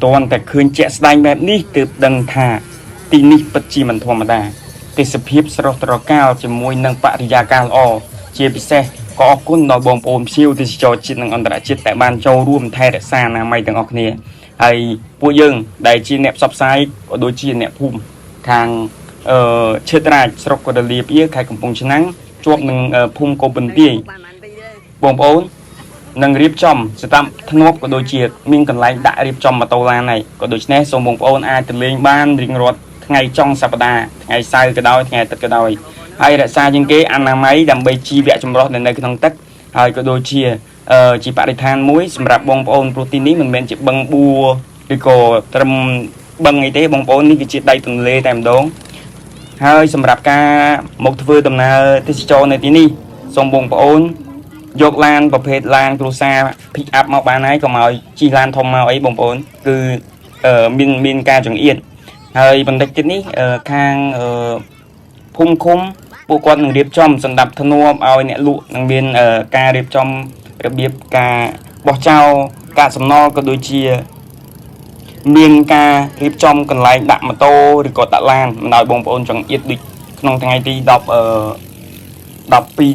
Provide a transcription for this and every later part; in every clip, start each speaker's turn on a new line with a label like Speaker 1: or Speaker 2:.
Speaker 1: តនតែឃើញជាក់ស្ដែងបែបនេះទើបដឹងថាទីនេះពិតជាមិនធម្មតាទេសភាពស្រស់ត្រកាលជាមួយនឹងបរិយាកាសល្អជាពិសេសក៏អរគុណដល់បងប្អូនភ្ញៀវទេសចរជាតិនិងអន្តរជាតិដែលបានចូលរួមថែរក្សាអនាម័យទាំងអស់គ្នាហើយពួកយើងដែលជាអ្នកផ្សព្វផ្សាយក៏ដូចជាអ្នកភូមិខាងឈើត្រាចស្រុកកដលៀបខេត្តកំពង់ឆ្នាំងជាប់នឹងភូមិកោបបន្ទាយបងប្អូននឹងរៀបចំស្ដាប់ធ្នាប់ក៏ដូចជាមានកន្លែងដាក់រៀបចំម៉ូតូឡានហើយក៏ដូច្នេះសូមបងប្អូនអាចទៅលេងបានរៀងរាល់ថ្ងៃចុងសប្តាហ៍ថ្ងៃសៅរ៍ក៏ដោយថ្ងៃអាទិត្យក៏ដោយហើយរក្សាជាងគេអនាម័យដើម្បីជីវៈចម្រុះនៅក្នុងទឹកហើយក៏ដូចជាជាបរិស្ថានមួយសម្រាប់បងប្អូនព្រោះទីនេះមិនមែនជាបឹងបួឬក៏ត្រឹមបឹងអីទេបងប្អូននេះគឺជាដៃទន្លេតែម្ដងហើយសម្រាប់ការមកធ្វើដំណើរទេសចរនៅទីនេះសូមបងប្អូនយកឡានប្រភេទឡានគ្រួសារ pick up មកបានហើយកុំឲ្យជិះឡានធំមកអីបងប្អូនគឺមានការចង្អៀតហើយបន្តិចទៀតនេះខាងភូមិឃុំពួកគាត់នឹងរៀបចំសម្ដាប់ធ្នាប់ឲ្យអ្នកលក់នឹងមានការរៀបចំរបៀបការបោះចោលកាកសំណល់ក៏ដូចជាមានការរៀបចំកន្លែងដាក់ម៉ូតូឬក៏ដាក់ឡានមិនឲ្យបងប្អូនចង្អៀតដូចក្នុងថ្ងៃទី12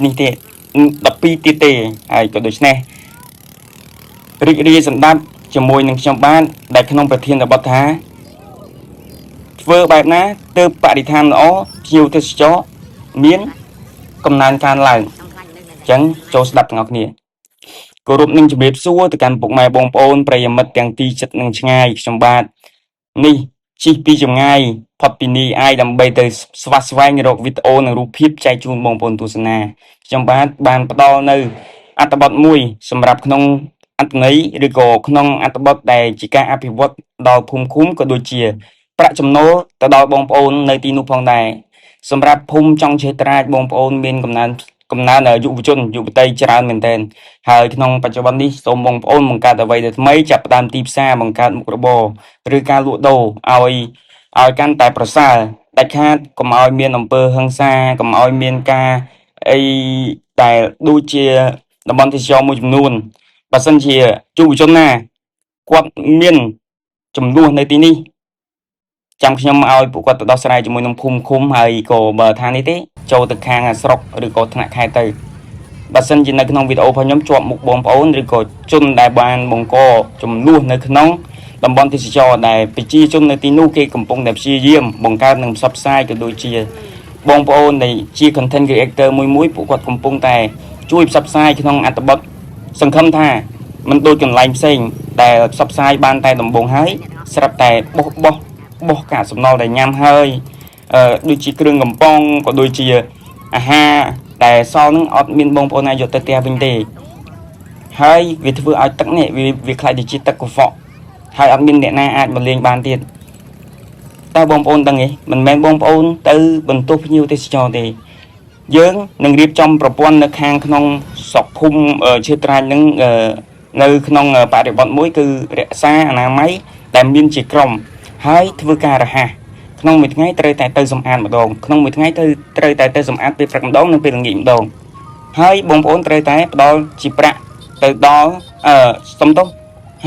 Speaker 1: នេះទេ12ទៀតទេហើយក៏ដូច្នេះរីករាយសម្ដាប់ជាមួយនឹងខ្ញុំបានដែលក្នុងប្រធានបទថាធ្វើបែបណាទើបបរិស្ថានល្អភ្ញៀវទេសចរមានកំណើនកើនឡើងអញ្ចឹងចូលស្ដាប់ទាំងអស់គ្នាគោរពនឹងជម្រាបសួរទៅកាន់ពុកម៉ែបងប្អូនប្រិយមិត្តទាំងទីជិតនិងឆ្ងាយខ្ញុំបាទនេះជិះពីចម្ងាយផុតពីនេះអាយដើម្បីទៅស្វាស្វែងរកវីដេអូនិងរូបភាពចែកជូនបងប្អូនទស្សនាខ្ញុំបាទបានផ្ដល់នៅអត្ថបទមួយសម្រាប់ក្នុងអត្ថន័យឬក៏ក្នុងអត្ថបទដែលជាការអភិវឌ្ឍដល់ភូមិឃុំក៏ដូចជាប្រាក់ចំណូលទៅដល់បងប្អូននៅទីនោះផងដែរសម្រាប់ភូមិចុងឈើត្រាចបងប្អូនមានកំណើនយុវជនយុវតីច្រើនមែនទែនហើយក្នុងបច្ចុប្បន្ននេះសូមបងប្អូនបង្កើតអ្វីដែលថ្មីចាប់ផ្ដើមទីផ្សារបង្កើតមុខរបរឬការលក់ដូរឲ្យកាន់តែប្រសើរដាច់ខាតកុំឲ្យមានអំពើហិង្សាកុំឲ្យមានការអីដែលដូចជាតំបន់ទេសចរមួយចំនួនបើសិនជាយុវជនណាគាត់មានចំនួននៅទីនេះចាំខ្ញុំឲ្យពួកគាត់ទៅដោះស្រាយជាមួយនឹងភូមិឃុំហើយក៏បើថានេះទេចូលទៅខាងស្រុកឬក៏ថ្នាក់ខេត្តទៅបើសិនជានៅក្នុងវីដេអូរបស់ខ្ញុំជាប់មុខបងប្អូនឬក៏ជនដែលបានបង្កចំនួននៅក្នុងតំបន់ទេសចរដែលប្រជាជននៅទីនោះគេកំពុងតែព្យាយាមបង្កើតនិងផ្សព្វផ្សាយក៏ដូចជាបងប្អូនដែលជា content creator មួយពួកគាត់កំពុងតែជួយផ្សព្វផ្សាយក្នុងអត្ថបទសង្ឃឹមថាមិនដូចកន្លែងផ្សេងដែលផ្សព្វផ្សាយបានតែដំបូងហើយស្រាប់តែបោះកាកសំណល់ដែលញ៉ាំហើយដូចជាគ្រឿងកំប៉ុងក៏ដូចជាអាហារដែលសល់នឹងអត់មានបងប្អូនណាយកទៅផ្ទះវិញទេហើយវាធ្វើឲ្យទឹកនេះវាខ្លាយទៅជាទឹកកខ្វក់ហើយអត់មានអ្នកណាអាចមកលេងបានទៀតតែបងប្អូនដឹងទេមិនមែនបងប្អូនទៅបន្ទោសភ្ញៀវទេសចរទេយើងនឹងរៀបចំប្រព័ន្ធនៅខាងក្នុងស្រុកភូមិឈើត្រាចនឹងនៅក្នុងបរិបទមួយគឺរក្សាអនាម័យដែលមានជាក្រុមហើយធ្វើការរហ័សក្នុងមួយថ្ងៃត្រូវតែទៅសម្អាតម្ដងក្នុងមួយថ្ងៃត្រូវតែទៅសម្អាតពេលព្រឹកម្ដងនិងពេលល្ងាចម្ដងហើយបងប្អូនត្រូវតែផ្ដល់ជាប្រាក់ទៅដល់សំទោស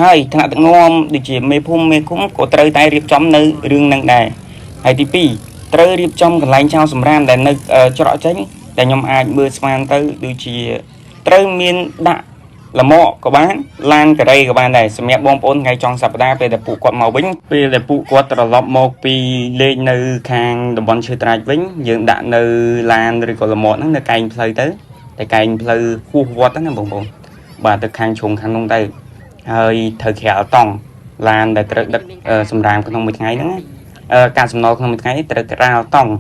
Speaker 1: ហើយថ្នាក់ដឹកនាំដូចជាមេភូមិមេឃុំក៏ត្រូវតែរៀបចំនៅរឿងនឹងដែរហើយទី2ត្រូវរៀបចំកន្លែងចោលសម្រាមដែលនៅច្រកចេញដែលខ្ញុំអាចមើលស្មានទៅដូចជាត្រូវមានដាក់លម្អក៏បានឡានការ៉េក៏បានដែរសម្រាប់បងប្អូនថ្ងៃចុងសប្តាហ៍ពេលដែលពួកគាត់មកវិញពេលដែលពួកគាត់ត្រឡប់មកពីលេងនៅខាងតំបន់ឈើត្រាចវិញយើងដាក់នៅឡានឬក៏លម្អហ្នឹងនៅកែងផ្លូវទៅតែកែងផ្លូវហួសវត្តហ្នឹងណាបងប្អូនបាទទៅខាងឈុំខាងនោះទៅហើយត្រូវក្រៅតង់ឡានដែលត្រូវដឹកសម្រាមក្នុងមួយថ្ងៃហ្នឹងការសំណល់ក្នុងមួយថ្ងៃត្រូវក្រៅតង់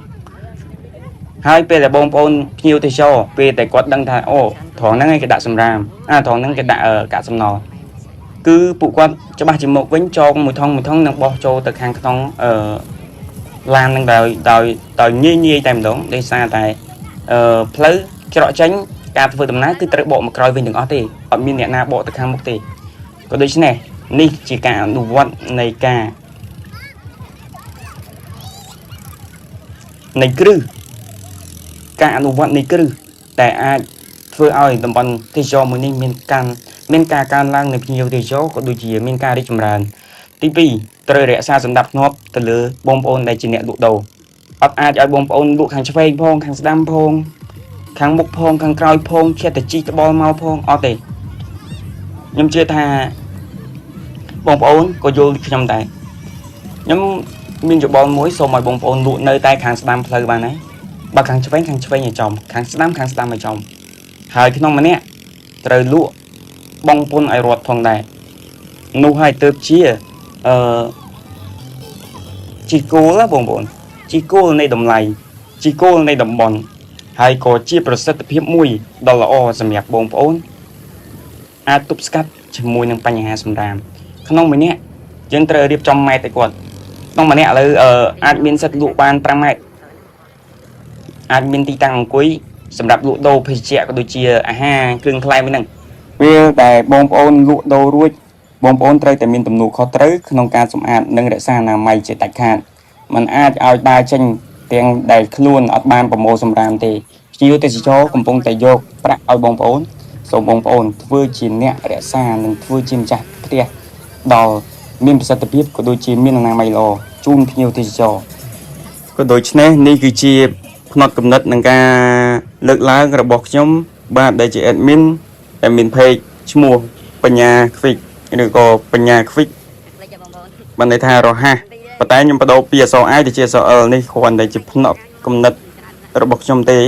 Speaker 1: ហើយពេលដែលបងប្អូនភ្ញៀវទេសចរពេលតែគាត់ដឹងថាអូត្រង់ហ្នឹងឯងគេដាក់សម្រាមត្រង់ហ្នឹងគេដាក់កាកសំណល់គឺពួកគាត់ច្បាស់ជាមកវិញចងមួយថងនឹងបោះចូលទៅខាងក្នុងឡានហ្នឹងដោយងាយតែម្ដងដោយសារតែផ្លូវច្រកចេញការធ្វើដំណើរគឺត្រូវបកមកក្រោយវិញទាំងអស់ទេអត់មានអ្នកណាបកទៅខាងមុខទេក៏ដូច្នេះនេះជាការអនុវត្តនៃគ្រឹះការអនុវត្តនៃគ្រឹះតែអាចធ្វើឲ្យតំបន់ទេសចរមួយនេះមានការកើនឡើងនៃភ្ញៀវទេសចរក៏ដូចជាមានការរីកចម្រើន ទី2ត្រូវរក្សាសណ្ដាប់ធ្នាប់ទៅលើបងប្អូនដែលជាអ្នកលក់ដូរអត់អាចឲ្យបងប្អូនលក់ខាងឆ្វេងផងខាងស្ដាំផងខាងមុខផងខាងក្រោយផងចេះតែជីកត្បល់មកផងអត់ទេខ្ញុំជឿថាបងប្អូនក៏យល់ដូចខ្ញុំដែរខ្ញុំមានយោបល់មួយសូមឲ្យបងប្អូនលក់នៅតែខាងស្ដាំផ្លូវបានហើយបើខាងឆ្វេងឲ្យចំខាងស្ដាំឲ្យចំហើយក្នុងម្នាក់ត្រូវលក់បងពុនឲ្យរត់ផងដែរនោះហើយទៅជាជីគោលណាបងប្អូនជីគោលនៃតម្លៃជីគោលនៃតំបន់ហើយក៏ជាប្រសិទ្ធភាពមួយដ៏ល្អសម្រាប់បងប្អូនអាចទប់ស្កាត់ជាមួយនឹងបញ្ហាសម្រាមក្នុងម្នាក់យើងត្រូវរៀបចំម៉ែត្រឲ្យគាត់ក្នុងម្នាក់ឥឡូវអាចមានសិទ្ធិលក់បាន5ម៉ែត្រអាចមានទីតាំងអង្គុយសម្រាប់លក់ដូរភេសជ្ជៈក៏ដូចជាអាហារគ្រឿងក្លែមហ្នឹងពេលដែលបងប្អូនលក់ដូររួចបងប្អូនត្រូវតែមានទំនួលខុសត្រូវក្នុងការសម្អាតនិងរក្សាអនាម័យជាដាច់ខាតมันអាចឲ្យដើរចេញទាំងដែលខ្លួនអត់បានប្រមូលសម្រាមទេភ្ញៀវទេសចរកំពុងតែយកប្រាក់ឲ្យបងប្អូនសូមបងប្អូនធ្វើជាអ្នករក្សានិងធ្វើជាម្ចាស់ផ្ទះដល់មានប្រសិទ្ធភាពក៏ដូចជាមានអនាម័យល្អជូនភ្ញៀវទេសចរក៏ដូច្នេះនេះគឺជាផ្នត់គំនិតនឹងការលើកឡើងរបស់ខ្ញុំបាទដែលជា admin page ឈ្មោះបញ្ញាខ្វិកឬក៏បញ្ញាខ្វិកបានន័យថារហ័សប៉ុន្តែខ្ញុំបដូរពីអក្សរ I ទៅជាអក្សរ L នេះគ្រាន់តែជាផ្នត់គំនិតរបស់ខ្ញុំទេ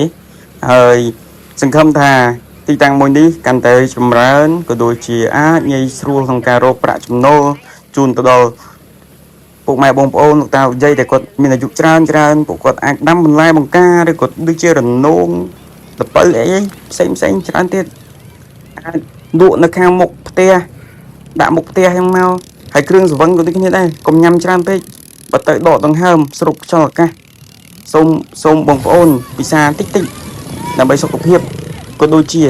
Speaker 1: ហើយសង្ឃឹមថាទីតាំងមួយនេះកាន់តែចម្រើនក៏ដូចជាអាចងាយស្រួលក្នុងការរកប្រាក់ចំណូលជូនទៅដល់ពុកម៉ែបងប្អូនលោកតាលោកយាយដែលគាត់មានអាយុច្រើនពួកគាត់អាចដាំបន្លែបង្ការឬក៏ដូចជារនោងតពៅអីផ្សេងច្រើនទៀតអាចលក់នៅខាងមុខផ្ទះដាក់មុខផ្ទះហ្នឹងមកហើយគ្រឿងសង្វឹងក៏ដូចគ្នាដែរកុំញ៉ាំច្រើនពេកបើទៅដកដង្ហើមស្រូបខ្យល់អាកាសសូមបងប្អូនពិសាតិចដើម្បីសុខភាពក៏ដូចជា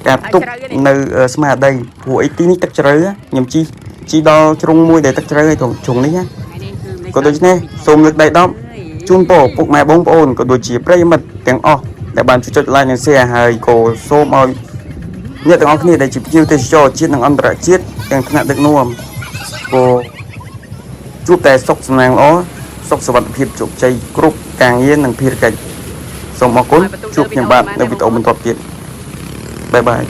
Speaker 1: ការទប់នៅស្មារតីព្រោះអីទីនេះទឹកជ្រៅខ្ញុំជីដល់ជ្រុងមួយដែលទឹកជ្រៅឲ្យជ្រុងនេះណាក៏ដូច្នេះសូមលើកដៃ10ជូនពរពុកម៉ែបងប្អូនក៏ដូចជាប្រិយមិត្តទាំងអស់ដែលបានជួយចុច like និង share ហើយក៏សូមឲ្យអ្នកទាំងអស់គ្នាដែលជាភ្ញៀវទេសចរជាតិនិងអន្តរជាតិទាំងថ្នាក់ដឹកនាំក៏ជួបតែសុខសំណាងល្អសុខសុវត្ថិភាពជោគជ័យគ្រប់ការងារនិងភារកិច្ចសូមអរគុណជួបខ្ញុំបាទនៅវីដេអូបន្តទៀតបាយបាយ